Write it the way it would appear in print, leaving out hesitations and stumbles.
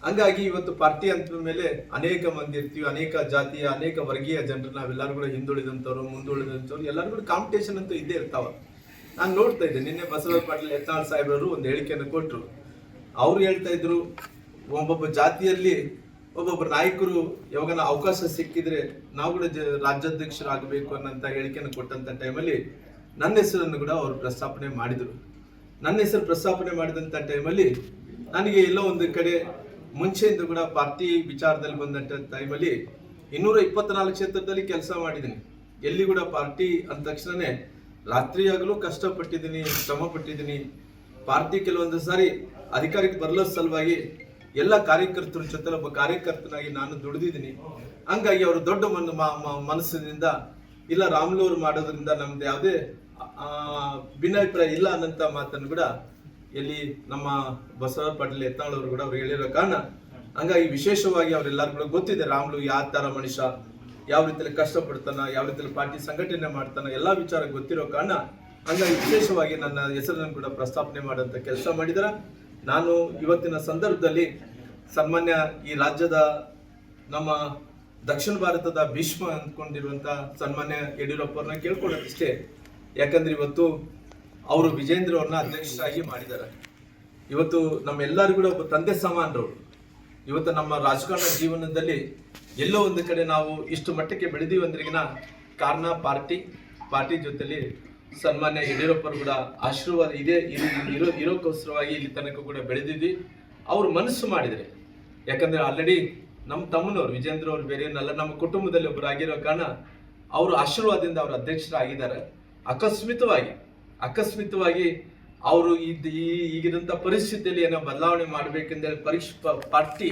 ಹಂಗಾಗಿ ಇವತ್ತು ಪಾರ್ಟಿ ಅಂತ ಮೇಲೆ ಅನೇಕ ಮಂದಿ ಇರ್ತೀವಿ, ಅನೇಕ ಜಾತಿಯ ಅನೇಕ ವರ್ಗೀಯ ಜನರು ನಾವೆಲ್ಲರೂ ಕೂಡ ಹಿಂದುಳಿದಂಥವ್ರು ಮುಂದುಳಿದಂಥವ್ರು ಎಲ್ಲರೂ ಕೂಡ ಕಾಂಪಿಟೇಷನ್ ಅಂತೂ ಇದ್ದೇ ಇರ್ತಾವ. ನಾನು ನೋಡ್ತಾ ಇದ್ದೆ, ನಿನ್ನೆ ಬಸವರಾಜ ಪಾಟೀಲ್ ಯತ್ನಾಳ್ ಸಾಹೇಬರು ಒಂದು ಹೇಳಿಕೆಯನ್ನು ಕೊಟ್ಟರು. ಅವ್ರು ಹೇಳ್ತಾ ಇದ್ರು, ಒಬ್ಬೊಬ್ಬ ಜಾತಿಯಲ್ಲಿ ಒಬ್ಬೊಬ್ಬರು ನಾಯಕರು ಯಾವಾಗ ಅವಕಾಶ ಸಿಕ್ಕಿದ್ರೆ ನಾವು ಕೂಡ ರಾಜ್ಯಾಧ್ಯಕ್ಷರಾಗಬೇಕು ಅನ್ನೋಂಥ ಹೇಳಿಕೆಯನ್ನು ಕೊಟ್ಟಂತ ಟೈಮಲ್ಲಿ ನನ್ನ ಹೆಸರನ್ನು ಕೂಡ ಅವರು ಪ್ರಸ್ತಾಪನೆ ಮಾಡಿದರು. ನನ್ನ ಹೆಸರು ಪ್ರಸ್ತಾಪನೆ ಮಾಡಿದಂಥ ಟೈಮಲ್ಲಿ ನನಗೆ ಎಲ್ಲೋ ಒಂದು ಕಡೆ ಮುಂಚೆಯಿಂದ ಕೂಡ ಪಾರ್ಟಿ ವಿಚಾರದಲ್ಲಿ ಬಂದಂಥ ಟೈಮಲ್ಲಿ 224 ಕ್ಷೇತ್ರದಲ್ಲಿ ಕೆಲಸ ಮಾಡಿದ್ದೀನಿ. ಎಲ್ಲಿ ಕೂಡ ಪಾರ್ಟಿ ಅಂದ ತಕ್ಷಣನೇ ರಾತ್ರಿಯಾಗಲೂ ಕಷ್ಟಪಟ್ಟಿದ್ದೀನಿ, ಶ್ರಮ ಪಟ್ಟಿದ್ದೀನಿ. ಪಾರ್ಟಿ ಕೆಲವೊಂದು ಸಾರಿ ಅಧಿಕಾರಕ್ಕೆ ಬರಲೋ ಸಲುವಾಗಿ ಎಲ್ಲ ಕಾರ್ಯಕರ್ತರ ಜೊತೆ ಒಬ್ಬ ಕಾರ್ಯಕರ್ತನಾಗಿ ನಾನು ದುಡಿದಿದ್ದೀನಿ. ಹಂಗಾಗಿ ಅವರು ದೊಡ್ಡ ಮನಸ್ಸಿನಿಂದ ಇಲ್ಲ ರಾಮುಲು ಅವರು ಮಾಡೋದ್ರಿಂದ ನಮ್ದು ಯಾವುದೇ ಭಿನ್ನಾಭಿಪ್ರಾಯ ಇಲ್ಲ ಅನ್ನಂತ ಮಾತನ್ನು ಕೂಡ ಎಲ್ಲಿ ನಮ್ಮ ಬಸವರಾಜ ಪಾಟೀಲ್ ಯತ್ನಾಳ್ ಅವರು ಕೂಡ ಅವ್ರು ಹೇಳಿರೋ ಕಾರಣ, ಹಂಗಾಗಿ ವಿಶೇಷವಾಗಿ ಅವರೆಲ್ಲರೂ ಕೂಡ ಗೊತ್ತಿದೆ ರಾಮುಲು ಯಾವ ತರ ಮನುಷ್ಯ, ಯಾವ ರೀತಿಯಲ್ಲಿ ಕಷ್ಟಪಡ್ತಾನ, ಯಾವ ರೀತಿಯಲ್ಲಿ ಪಾರ್ಟಿ ಸಂಘಟನೆ ಮಾಡ್ತಾನ, ಎಲ್ಲಾ ವಿಚಾರ ಗೊತ್ತಿರೋ ಕಾರಣ ಹಂಗಾಗಿ ವಿಶೇಷವಾಗಿ ನನ್ನ ಹೆಸರನ್ನು ಕೂಡ ಪ್ರಸ್ತಾಪನೆ ಮಾಡಂತ ಕೆಲಸ ಮಾಡಿದಾರ. ನಾನು ಇವತ್ತಿನ ಸಂದರ್ಭದಲ್ಲಿ ಸಾಮಾನ್ಯ ಈ ರಾಜ್ಯದ ನಮ್ಮ ದಕ್ಷಿಣ ಭಾರತದ ಭೀಷ್ಮ ಅಂದ್ಕೊಂಡಿರುವಂತ ಸನ್ಮಾನ್ಯ ಯಡಿಯೂರಪ್ಪ ಅವ್ರನ್ನ ಕೇಳ್ಕೊಳ್ಳೋದಿಷ್ಟೇ. ಯಾಕಂದ್ರೆ ಇವತ್ತು ಅವರು ವಿಜೇಂದ್ರ ಅವ್ರನ್ನ ಅಧ್ಯಕ್ಷರಾಗಿ ಮಾಡಿದ್ದಾರೆ. ಇವತ್ತು ನಮ್ಮೆಲ್ಲರಿಗೂ ಕೂಡ ಒಬ್ಬ ತಂದೆ ಸಮಾನರವರು. ಇವತ್ತು ನಮ್ಮ ರಾಜಕಾರಣ ಜೀವನದಲ್ಲಿ ಎಲ್ಲೋ ಒಂದು ಕಡೆ ನಾವು ಇಷ್ಟು ಮಟ್ಟಕ್ಕೆ ಬೆಳೆದೀವಿ ಅಂದ್ರಿಗಿನ ಕಾರಣ ಪಾರ್ಟಿ ಜೊತೆಲಿ ಸನ್ಮಾನ್ಯ ಯಡಿಯೂರಪ್ಪರು ಕೂಡ ಆಶೀರ್ವಾದ ಇದೆ ಇರೋಕ್ಕೋಸ್ಕರವಾಗಿ ಇಲ್ಲಿ ತನಕ ಕೂಡ ಬೆಳೆದಿದ್ವಿ. ಅವ್ರು ಮನಸ್ಸು ಮಾಡಿದರೆ, ಯಾಕಂದ್ರೆ ಆಲ್ರೆಡಿ ನಮ್ಮ ತಮ್ಮನವ್ರು ವಿಜೇಂದ್ರ ಅವ್ರು ಬೇರೆ ಏನಲ್ಲ, ನಮ್ಮ ಕುಟುಂಬದಲ್ಲಿ ಒಬ್ಬರು ಆಗಿರೋ ಕಾರಣ ಅವರು ಆಶೀರ್ವಾದದಿಂದ ಅವರು ಅಧ್ಯಕ್ಷರಾಗಿದ್ದಾರೆ. ಅಕಸ್ಮಿತವಾಗಿ ಅವರು ಈಗಿದಂತ ಪರಿಸ್ಥಿತಿಯಲ್ಲಿ ಏನೋ ಬದಲಾವಣೆ ಮಾಡ್ಬೇಕೆಂದ್ರೆ ಪಾರ್ಟಿ